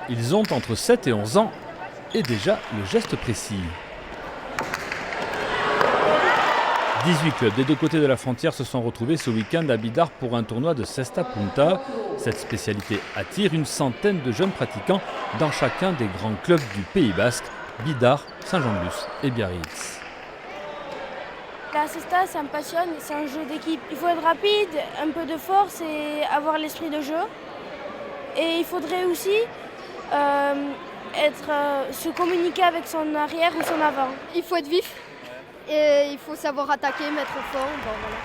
Ils ont entre 7 et 11 ans et déjà le geste précis. 18 clubs des deux côtés de la frontière se sont retrouvés ce week-end à Bidart pour un tournoi de Cesta Punta. Cette spécialité attire une centaine de jeunes pratiquants dans chacun des grands clubs du Pays Basque, Bidart, Saint-Jean-de-Luz et Biarritz. La cesta, ça me passionne, c'est un jeu d'équipe. Il faut être rapide, un peu de force et avoir l'esprit de jeu. Et il faudrait aussi se communiquer avec son arrière ou son avant. Il faut être vif et il faut savoir attaquer, mettre au fond. Bon, voilà.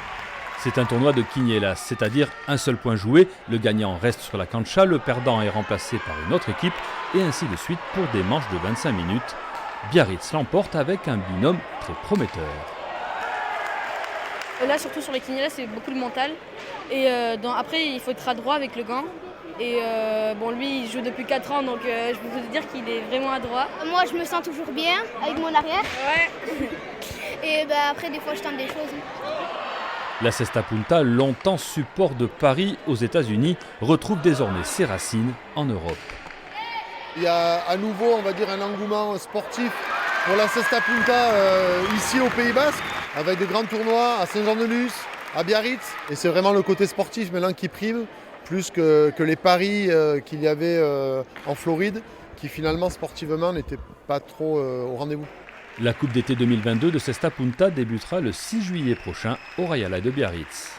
C'est un tournoi de quiniélas, c'est-à-dire un seul point joué, le gagnant reste sur la cancha, le perdant est remplacé par une autre équipe et ainsi de suite pour des manches de 25 minutes. Biarritz l'emporte avec un binôme très prometteur. Là, surtout sur les quiniélas, c'est beaucoup de mental. Et après, il faut être adroit avec le gant. Et lui, il joue depuis 4 ans, donc je peux vous dire qu'il est vraiment adroit. Moi, je me sens toujours bien avec mon arrière. Ouais. Et après, des fois, je tente des choses. La Cesta Punta, longtemps support de Paris aux États-Unis, retrouve désormais ses racines en Europe. Il y a à nouveau, on va dire, un engouement sportif pour la Cesta Punta ici au Pays Basque, avec de grands tournois à Saint-Jean-de-Luz, à Biarritz. Et c'est vraiment le côté sportif maintenant qui prime, plus que les paris qu'il y avait en Floride, qui finalement sportivement n'étaient pas trop au rendez-vous. La Coupe d'été 2022 de Cesta Punta débutera le 6 juillet prochain au Rayala de Biarritz.